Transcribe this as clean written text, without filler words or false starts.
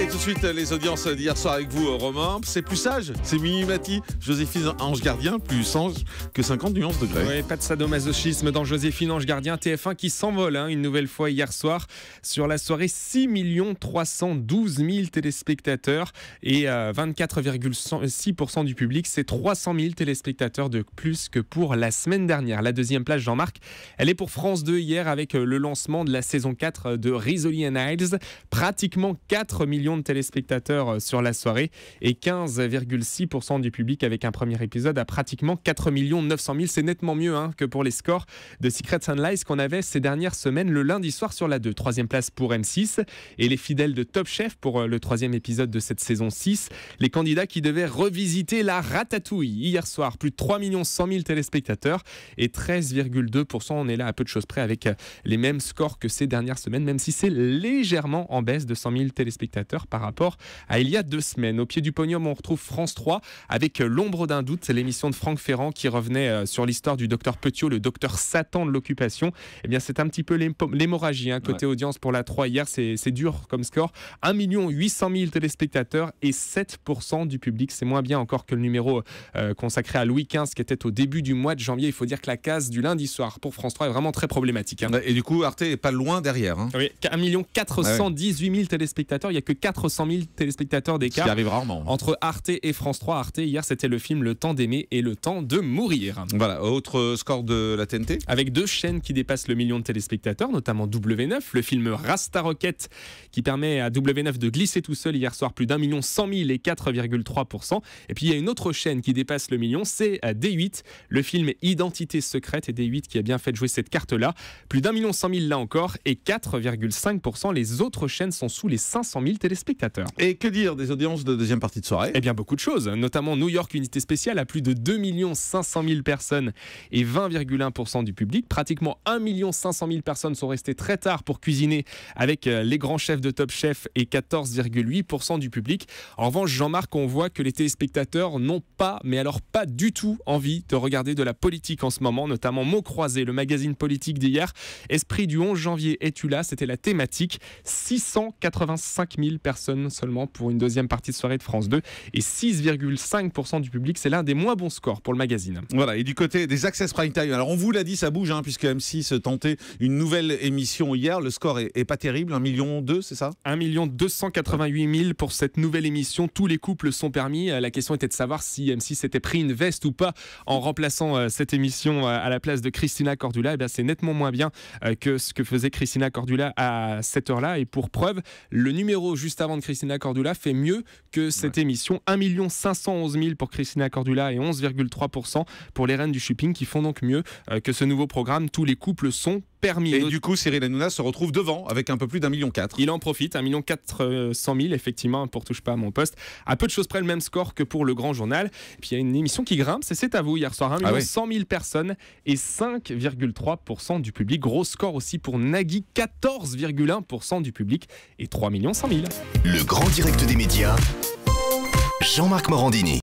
Allez, tout de suite, les audiences d'hier soir avec vous, Romain. C'est plus sage, c'est Mimimati. Joséphine Ange Gardien, plus ange que 50 nuances degrés. Oui, pas de sadomasochisme dans Joséphine Ange Gardien. TF1 qui s'envole une nouvelle fois hier soir sur la soirée. 6 312 000 téléspectateurs et 24,6% du public. C'est 300 000 téléspectateurs de plus que pour la semaine dernière. La deuxième place, Jean-Marc, elle est pour France 2 hier avec le lancement de la saison 4 de Rizzoli and Isles. Pratiquement 4 millions de téléspectateurs sur la soirée et 15,6% du public avec un premier épisode à pratiquement 4 900 000. C'est nettement mieux que pour les scores de Secrets and Lies qu'on avait ces dernières semaines le lundi soir sur la 2. Troisième place pour M6 et les fidèles de Top Chef pour le troisième épisode de cette saison 6. Les candidats qui devaient revisiter la ratatouille hier soir. Plus de 3 100 000 téléspectateurs et 13,2%. On est là à peu de choses près avec les mêmes scores que ces dernières semaines, même si c'est légèrement en baisse de 100 000 téléspectateurs par rapport à il y a 2 semaines. Au pied du podium, on retrouve France 3 avec L'ombre d'un doute. C'est l'émission de Franck Ferrand qui revenait sur l'histoire du docteur Petiot, le docteur Satan de l'occupation. Eh bien, c'est un petit peu l'hémorragie. Côté audience pour la 3 hier, c'est dur comme score. 1 800 000 téléspectateurs et 7% du public. C'est moins bien encore que le numéro consacré à Louis XV qui était au début du mois de janvier. Il faut dire que la case du lundi soir pour France 3 est vraiment très problématique. Et du coup, Arte est pas loin derrière. Oui, 1 418 000 téléspectateurs. Il n'y a que 400 000 téléspectateurs d'écart. Ce qui arrive rarement. Entre Arte et France 3. Arte, hier, c'était le film Le temps d'aimer et Le temps de mourir. Voilà, autre score de la TNT. Avec 2 chaînes qui dépassent le million de téléspectateurs, notamment W9, le film Rasta Rocket qui permet à W9 de glisser tout seul hier soir plus d'1 100 000 et 4,3%. Et puis il y a une autre chaîne qui dépasse le million, c'est D8, le film Identité secrète, et D8 qui a bien fait jouer cette carte-là. Plus d'1 100 000 là encore et 4,5%. Les autres chaînes sont sous les 500 000 téléspectateurs. Et que dire des audiences de deuxième partie de soirée? Eh bien beaucoup de choses, notamment New York Unité Spéciale à plus de 2 500 000 personnes et 20,1% du public. Pratiquement 1 500 000 personnes sont restées très tard pour cuisiner avec les grands chefs de Top Chef et 14,8% du public. En revanche, Jean-Marc, on voit que les téléspectateurs n'ont pas, mais alors pas du tout envie de regarder de la politique en ce moment, notamment Mots Croisés, le magazine politique d'hier. Esprit du 11 janvier, es-tu là? C'était la thématique. 685 000 personnes seulement pour une deuxième partie de soirée de France 2 et 6,5% du public. C'est l'un des moins bons scores pour le magazine. Voilà, et du côté des Access Prime Time, alors on vous l'a dit, ça bouge, puisque M6 tentait une nouvelle émission hier. Le score est pas terrible, 1,2 million, c'est ça? 1 288 000 pour cette nouvelle émission. Tous les couples sont permis. La question était de savoir si M6 s'était pris une veste ou pas en remplaçant cette émission à la place de Christina Cordula. Eh bien, c'est nettement moins bien que ce que faisait Christina Cordula à cette heure-là. Et pour preuve, le numéro juste avant de Christina Cordula fait mieux que cette émission. 1 511 000 pour Christina Cordula et 11,3% pour les reines du shopping qui font donc mieux que ce nouveau programme. Tous les couples sont permis. Et du coup, Cyril Hanouna se retrouve devant avec un peu plus d'1,4 million. Il en profite, 1 400 000 effectivement pour Touche pas à mon poste. À peu de choses près le même score que pour le Grand Journal. Et puis il y a une émission qui grimpe, c'est à vous hier soir. 1 100 000 personnes et 5,3% du public. Gros score aussi pour Nagui, 14,1% du public et 3 100 000. Le grand direct des médias, Jean-Marc Morandini.